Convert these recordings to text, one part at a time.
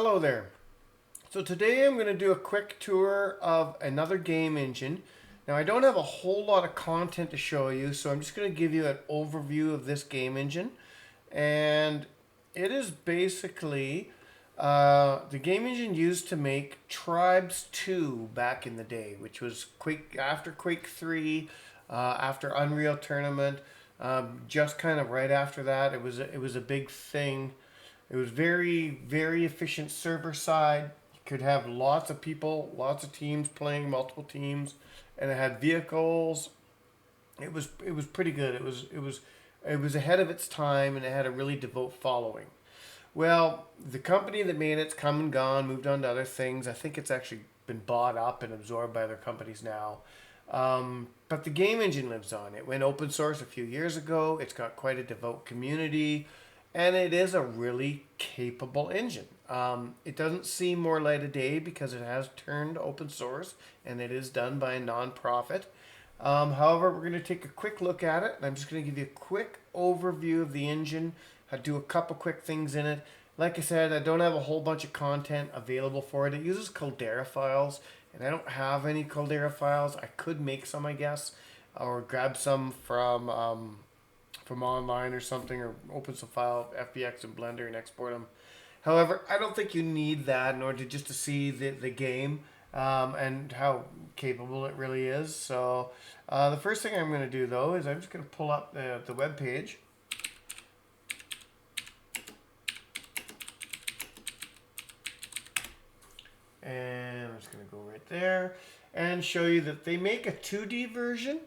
Hello there. So today I'm going to do a quick tour of another game engine. Now I don't have a whole lot of content to show you, so I'm just going to give you an overview of this game engine. And it is basically the game engine used to make Tribes 2 back in the day, which was Quake after Quake 3, after Unreal Tournament, just kind of right after that. It was a big thing. It was very efficient server side. You could have lots of people, lots of teams playing, multiple teams, and it had vehicles. It was pretty good. It was ahead of its time, and it had a really devout following. Well, the company that made it's come and gone, moved on to other things. I think it's actually been bought up and absorbed by other companies now. But the game engine lives on. It went open source a few years ago. It's got quite a devout community, and it is a really capable engine. It doesn't see more light of day because it has turned open source and it is done by a nonprofit. However, we're going to take a quick look at it, and I'm just going to give you a quick overview of the engine. I do a couple quick things in it. Like I said, I don't have a whole bunch of content available for it. It uses Caldera files, and I don't have any Caldera files. I could make some, I guess, or grab some from online or something, or open some file FBX and Blender and export them. However, I don't think you need that in order just to see the game and how capable it really is. So the first thing I'm going to do though is I'm just going to pull up the web page. And I'm just going to go right there and show you that they make a 2D version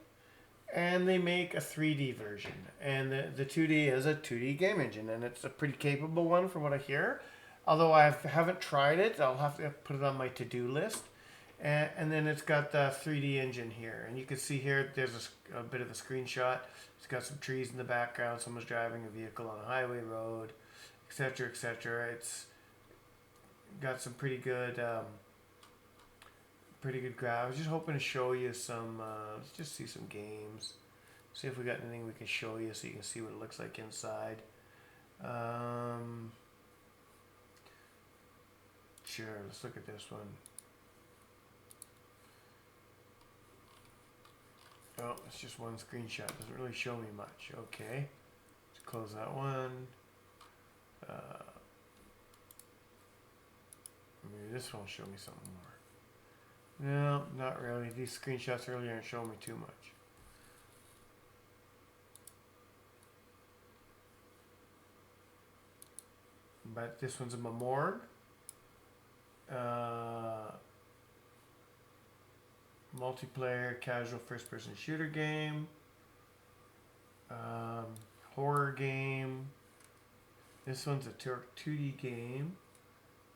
and they make a 3D version. And the 2D is a 2D game engine, and it's a pretty capable one from what I hear. Although I haven't tried it, I'll have to put it on my to-do list. And then it's got the 3D engine here. And you can see here, there's a bit of a screenshot. It's got some trees in the background. Someone's driving a vehicle on a highway road, etc., etc. It's got some pretty good graph. I was just hoping to show you some, let's just see some games. See if we got anything we can show you so you can see what it looks like inside. Sure, let's look at this one. Oh, it's just one screenshot. Doesn't really show me much. Okay, let's close that one. Maybe this one will show me something more. No, not really. These screenshots earlier aren't showing me too much. But this one's a Memorg. Multiplayer casual first-person shooter game. Horror game. This one's a Torque 2D game.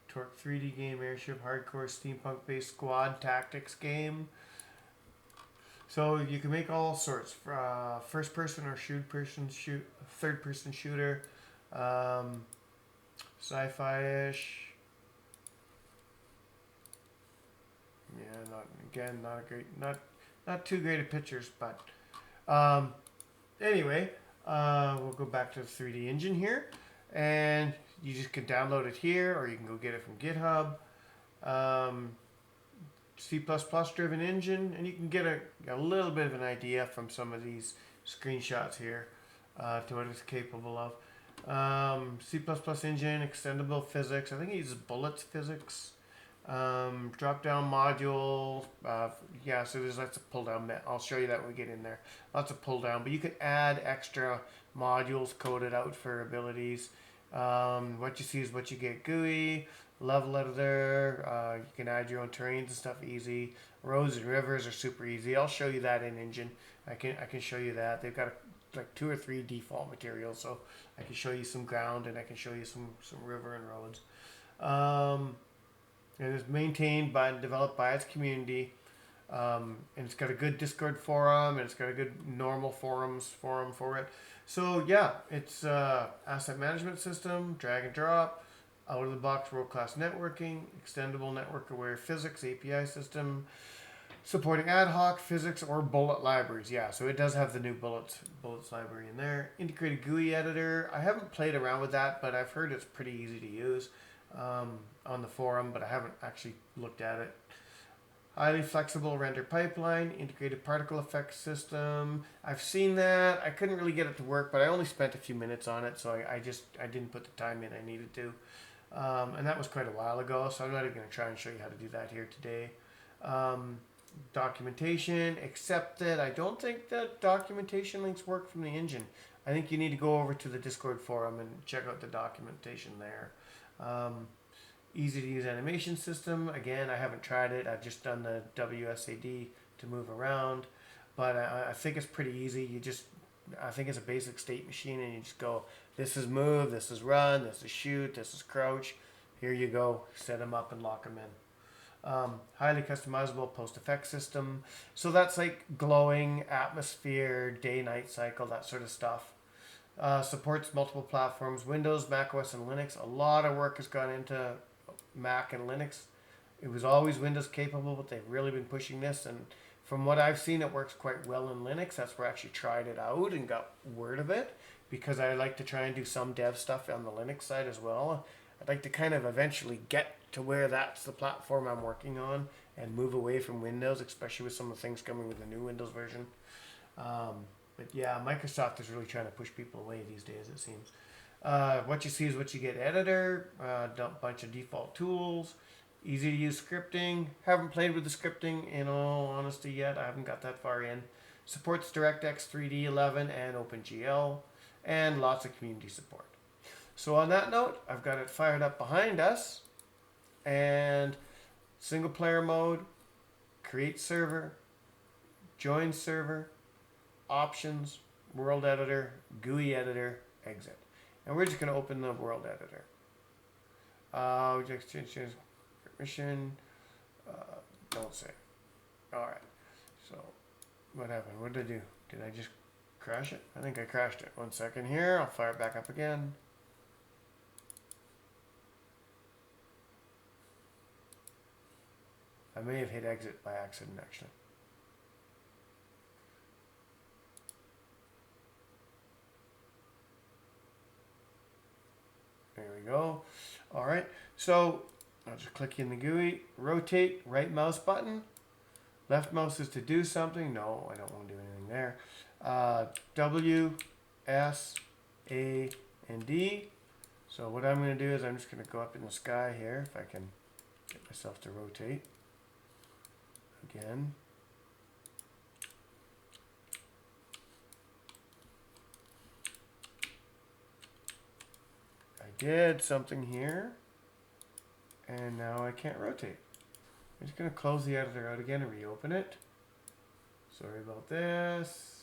Torque 3D game, airship, hardcore, steampunk-based squad tactics game. So you can make all sorts. First-person or third-person shooter. Sci-fi-ish. Yeah, not too great at pictures, but anyway, we'll go back to the 3D engine here, and you just can download it here, or you can go get it from GitHub. C++ driven engine, and you can get a little bit of an idea from some of these screenshots here to what it's capable of. C++ engine, extendable physics. I think it uses bullets physics. Drop down module. Yeah, so there's lots of pull down. I'll show you that when we get in there. Lots of pull down, but you can add extra modules coded out for abilities. What you see is what you get. GUI, level editor. You can add your own terrains and stuff easy. Roads and rivers are super easy. I'll show you that in engine. I can show you that. They've got like 2 or 3 default materials, so I can show you some ground and I can show you some river and roads. And it's maintained and developed by its community. And it's got a good Discord forum, and it's got a good normal forum for it. So yeah, it's asset management system, drag and drop, out of the box world-class networking, extendable network-aware physics API system, supporting ad hoc physics or bullet libraries. Yeah, so it does have the new bullets library in there. Integrated GUI editor. I haven't played around with that, but I've heard it's pretty easy to use. on the forum, but I haven't actually looked at it. Highly flexible render pipeline, integrated particle effect system. I've seen that. I couldn't really get it to work, but I only spent a few minutes on it, so I didn't put the time in I needed to. And that was quite a while ago, so I'm not even going to try and show you how to do that here today. Documentation, accepted. I don't think that documentation links work from the engine. I think you need to go over to the Discord forum and check out the documentation there. Easy to use animation system. Again, I haven't tried it. I've just done the WSAD to move around, but I think it's pretty easy. I think it's a basic state machine, and you just go, this is move, this is run, this is shoot, this is crouch. Here you go. Set them up and lock them in. Highly customizable post-effect system. So that's like glowing, atmosphere, day-night cycle, that sort of stuff. Supports multiple platforms, Windows, Mac OS, and Linux. A lot of work has gone into Mac and Linux. It was always Windows capable, but they've really been pushing this. And from what I've seen, it works quite well in Linux. That's where I actually tried it out and got word of it, because I like to try and do some dev stuff on the Linux side as well. I'd like to kind of eventually get to where that's the platform I'm working on and move away from Windows, especially with some of the things coming with the new Windows version. But yeah, Microsoft is really trying to push people away these days, it seems. What you see is what you get. Editor, bunch of default tools, easy to use scripting. Haven't played with the scripting in all honesty yet. I haven't got that far in. Supports DirectX 3D 11 and OpenGL, and lots of community support. So on that note, I've got it fired up behind us, and single player mode, create server, join server, options, world editor, GUI editor, exit. And we're just going to open the world editor. Exchange permission. Don't say. Alright. So, what happened? What did I do? Did I just crash it? I think I crashed it. 1 second here. I'll fire it back up again. I may have hit exit by accident, actually. There we go. All right. So I'll just click in the GUI, rotate, right mouse button. Left mouse is to do something. No, I don't want to do anything there. W, S, A, and D. So what I'm going to do is I'm just going to go up in the sky here, if I can get myself to rotate again. I did something here, and now I can't rotate. I'm just going to close the editor out again and reopen it. Sorry about this.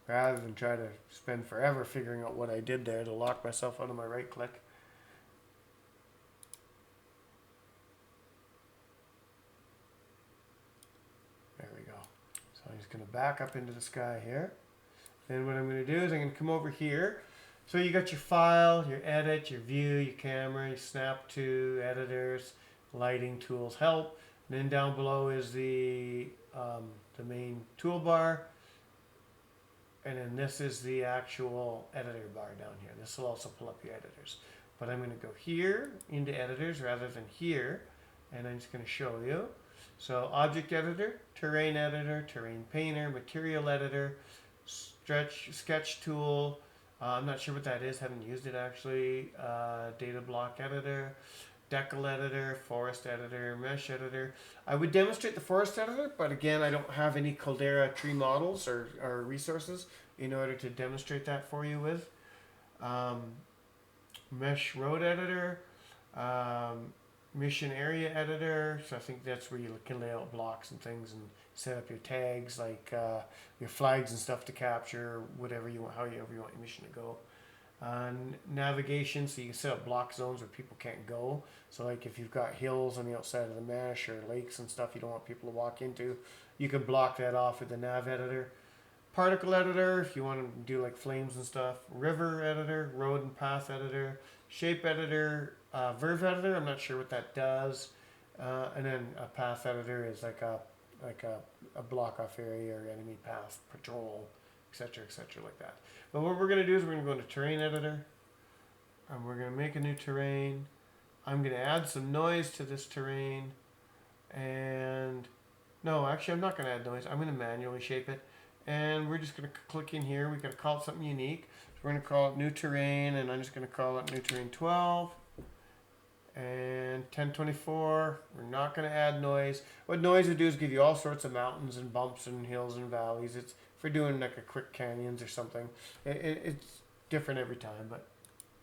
Rather than try to spend forever figuring out what I did there to lock myself out of my right click. There we go. So I'm just going to back up into the sky here. Then what I'm going to do is I'm going to come over here. So you got your file, your edit, your view, your camera, your snap to, editors, lighting, tools, help. And then down below is the main toolbar. And then this is the actual editor bar down here. This will also pull up your editors. But I'm going to go here into editors rather than here. And I'm just going to show you. So object editor, terrain painter, material editor, sketch tool. I'm not sure what that is. Haven't used it actually. Data block editor, decal editor, forest editor, mesh editor. I would demonstrate the forest editor, but again, I don't have any Caldera tree models or resources in order to demonstrate that for you with. Mesh road editor, mission area editor. So I think that's where you can lay out blocks and things and set up your tags, like your flags and stuff to capture whatever you want, however you want your mission to go. Navigation, so you can set up block zones where people can't go. So like if you've got hills on the outside of the mesh or lakes and stuff you don't want people to walk into, you can block that off with the nav editor. Particle editor, if you want to do like flames and stuff. River editor, road and path editor. Shape editor, verve editor, I'm not sure what that does. And then a path editor is like a like a block off area or enemy path patrol, etc., like that. But what we're going to do is we're going to go into terrain editor, and we're going to make a new terrain. I'm going to add some noise to this terrain, and no, actually I'm not going to add noise. I'm going to manually shape it, and we're just going to click in here. We're going to call it something unique. So we're going to call it new terrain, and I'm just going to call it new terrain 12. And 1024, we're not going to add noise. What noise would do is give you all sorts of mountains and bumps and hills and valleys. It's for doing like a quick canyons or something. It's different every time, but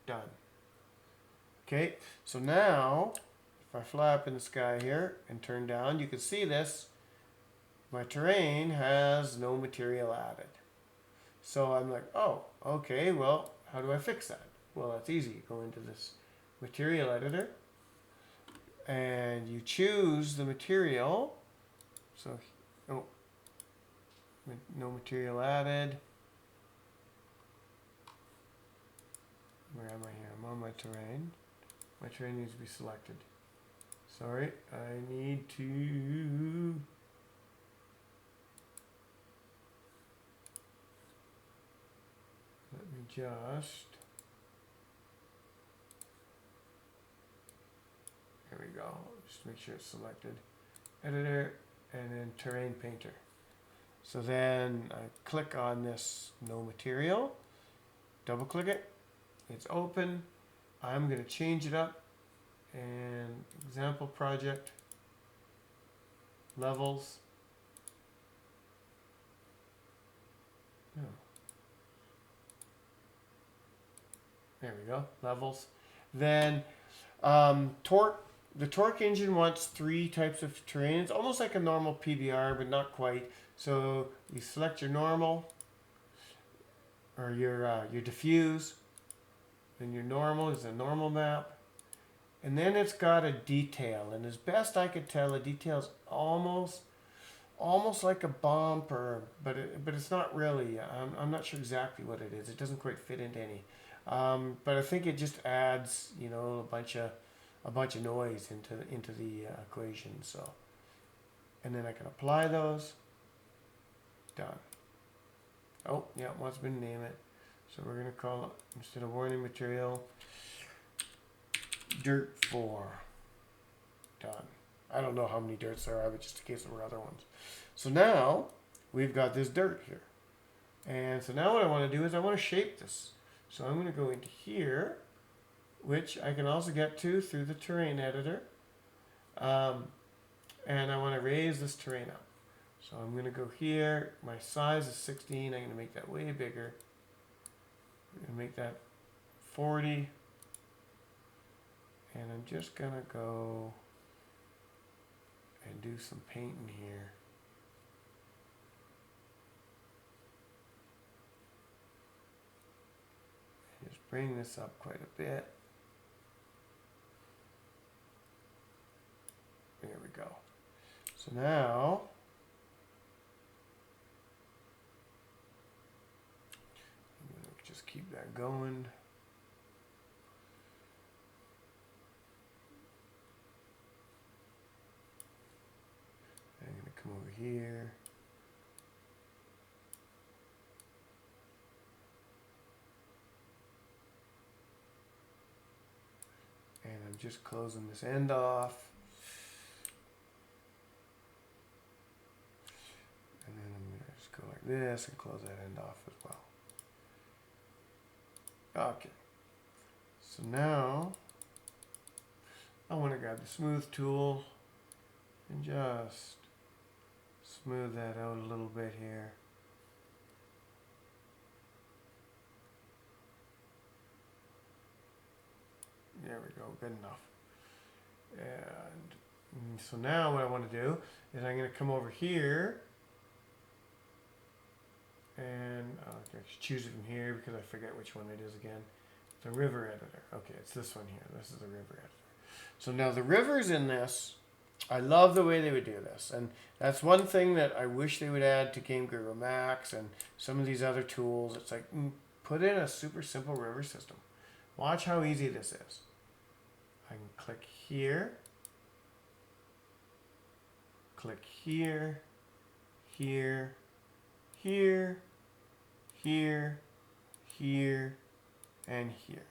done. Okay, so now if I fly up in the sky here and turn down, you can see this. My terrain has no material added. So I'm like, oh, okay, well, how do I fix that? Well, that's easy. Go into this material editor, and you choose the material. So, oh, no material added. Where am I here? I'm on my terrain. My terrain needs to be selected. Sorry, I need to... Let me just... There we go. Just make sure it's selected. Editor, and then terrain painter. So then I click on this no material, double click it, it's open. I'm going to change it up, and example project, levels. No. There we go, levels. Then torque. The torque engine wants 3 types of terrain. It's almost like a normal PBR, but not quite. So you select your normal, or your diffuse. Then your normal is a normal map. And then it's got a detail. And as best I could tell, the detail's almost like a bump, but it's not really. I'm not sure exactly what it is. It doesn't quite fit into any. But I think it just adds, you know, a bunch of noise into the equation. So, and then I can apply those. Done. Oh, yeah, wants me to name it. So we're gonna call it, instead of warning material, dirt 4. Done. I don't know how many dirts there are, but just in case there were other ones. So now we've got this dirt here, and so now what I want to do is I want to shape this. So I'm going to go into here, which I can also get to through the terrain editor. And I want to raise this terrain up. So I'm going to go here. My size is 16. I'm going to make that way bigger. I'm going to make that 40. And I'm just going to go and do some painting here. Just bring this up quite a bit. There we go. So now I'm going to just keep that going. I'm going to come over here. And I'm just closing this end off. And then I'm going to just go like this and close that end off as well. Okay. So now I want to grab the smooth tool and just smooth that out a little bit here. There we go, good enough. And so now what I want to do is I'm going to come over here, and I'll choose it from here because I forget which one it is again. The river editor. Okay, it's this one here. This is the river editor. So now the rivers in this, I love the way they would do this. And that's one thing that I wish they would add to Game Guru Max and some of these other tools. It's like, put in a super simple river system. Watch how easy this is. I can click here, here, here, here, here, and here.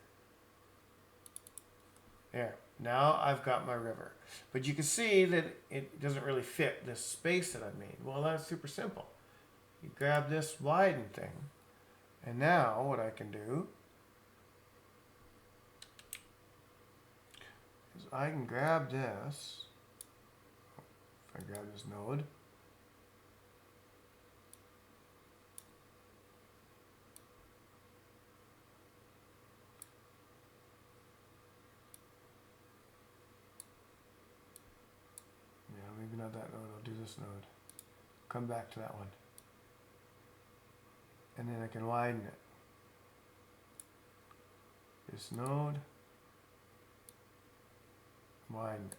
There. Now I've got my river. But you can see that it doesn't really fit this space that I've made. Well, that's super simple. You grab this widen thing, and now what I can do is I can grab this. If I grab this node, maybe not that node, I'll do this node. Come back to that one. And then I can widen it. This node, widen it.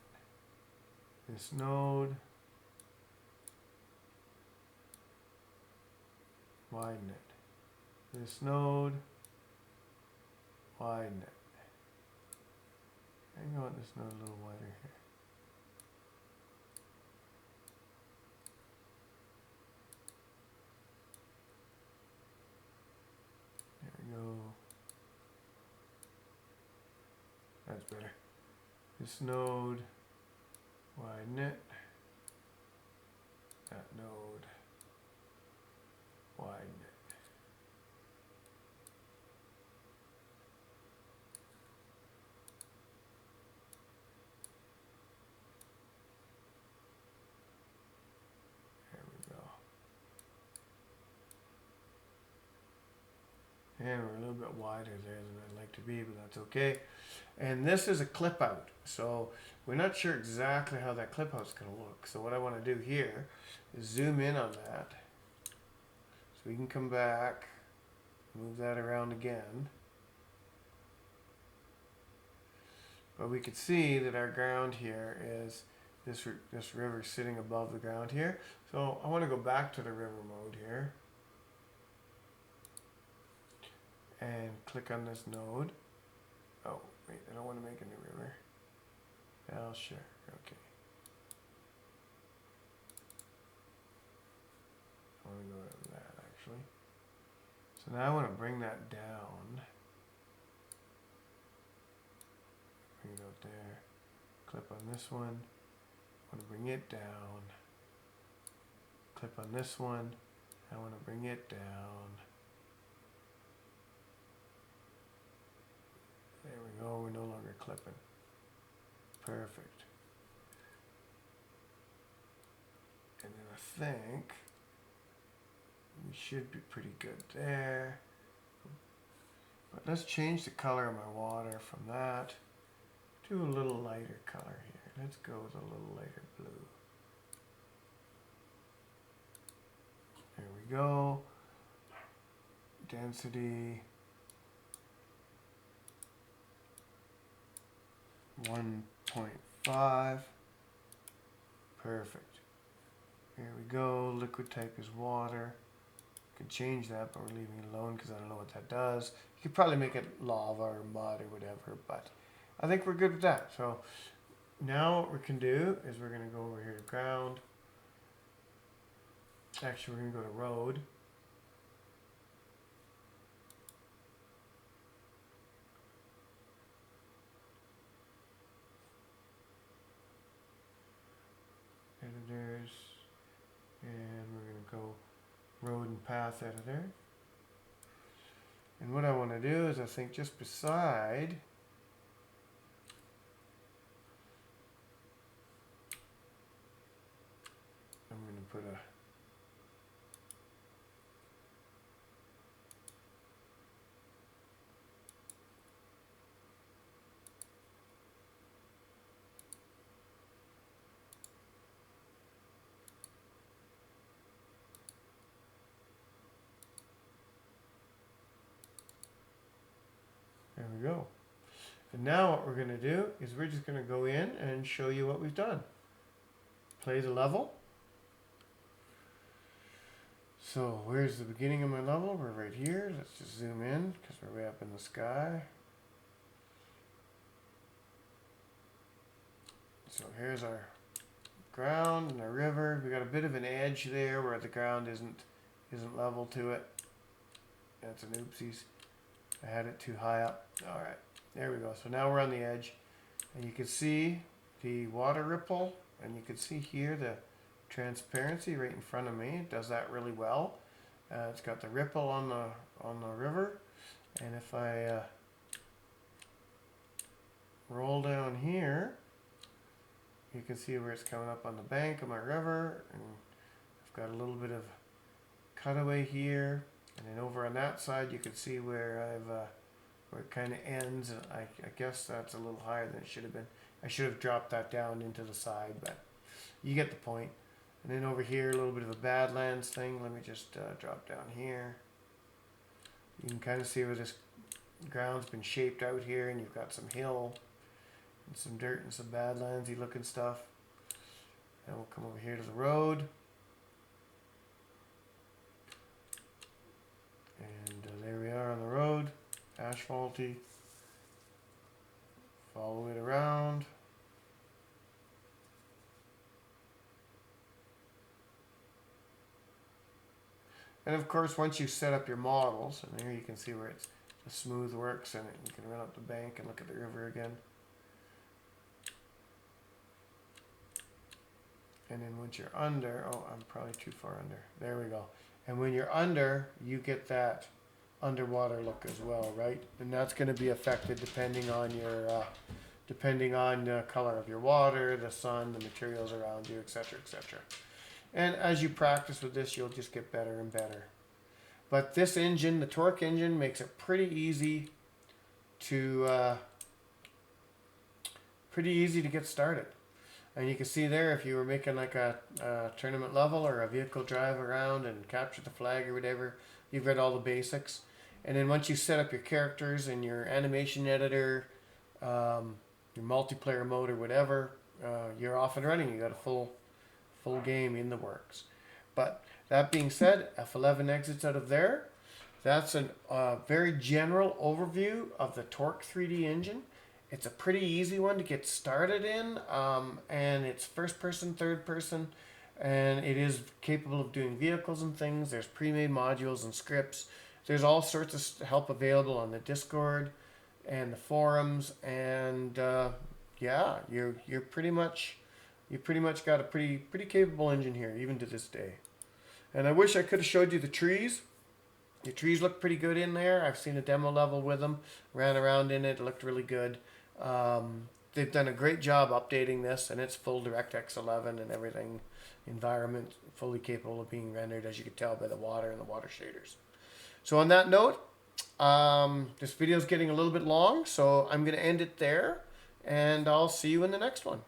This node, widen it. This node, widen it. I want this node a little wider here. Go. That's better. This node, widen it. That node, widen it. There we go. And we're a little bit wider there than I'd like to be, but that's okay. And this is a clip out. So we're not sure exactly how that clip out's going to look. So what I want to do here is zoom in on that. So we can come back, move that around again. But we can see that our ground here is this river sitting above the ground here. So I want to go back to the river mode here. And click on this node. Oh, wait, I don't want to make a new river. Oh, sure, okay. I want to go to that, actually. So now I want to bring that down. Bring it out there. Clip on this one. I want to bring it down. Clip on this one. I want to bring it down. There we go, we're no longer clipping. Perfect. And then I think we should be pretty good there. But let's change the color of my water from that to a little lighter color here. Let's go with a little lighter blue. There we go. Density 1.5. Perfect. Here we go. Liquid type is water. Could change that, but we're leaving it alone because I don't know what that does. You could probably make it lava or mud or whatever, but I think we're good with that. So now what we can do is we're going to go over here to ground. Actually, we're going to go to road. Editors, and we're going to go road and path editor. And what I want to do is I think just beside I'm going to put a there we go. And now what we're going to do is we're just going to go in and show you what we've done. Play the level. So where's the beginning of my level? We're right here. Let's just zoom in because we're way up in the sky. So here's our ground and a river. We got a bit of an edge there where the ground isn't level to it. That's an oopsies. I had it too high up. All right, there we go. So now we're on the edge, and you can see the water ripple, and you can see here the transparency right in front of me. It does that really well. It's got the ripple on the river, and if I roll down here, you can see where it's coming up on the bank of my river, and I've got a little bit of cutaway here, and then over on that side you can see where where it kind of ends, and I guess that's a little higher than it should have been. I should have dropped that down into the side, but you get the point. And then over here, a little bit of a Badlands thing. Let me just drop down here. You can kind of see where this ground's been shaped out here, and you've got some hill and some dirt and some Badlandsy looking stuff. And we'll come over here to the road. And there we are on the road, asphalty. Follow it around. And of course, once you set up your models, and here you can see where it's the smooth works, and you can run up the bank and look at the river again. And then once you're under, oh, I'm probably too far under. There we go. And when you're under, you get that underwater look as well, right? And that's going to be affected depending on your, depending on the color of your water, the sun, the materials around you, etc., etc. And as you practice with this, you'll just get better and better. But this engine, the torque engine, makes it pretty easy to get started. And you can see there, if you were making like a tournament level or a vehicle drive around and capture the flag or whatever, you've got all the basics. And then once you set up your characters and your animation editor, your multiplayer mode or whatever, you're off and running. You got a full game in the works. But that being said, F11 exits out of there. That's a very general overview of the Torque 3D engine. It's a pretty easy one to get started in, and it's first person, third person, and it is capable of doing vehicles and things. There's pre-made modules and scripts. There's all sorts of help available on the Discord and the forums, and yeah, you're pretty much got a pretty capable engine here, even to this day. And I wish I could have showed you the trees. The trees look pretty good in there. I've seen a demo level with them, ran around in it, looked really good. They've done a great job updating this, and it's full DirectX 11 and everything, environment fully capable of being rendered, as you can tell by the water and the water shaders. So on that note, this video is getting a little bit long, so I'm going to end it there, and I'll see you in the next one.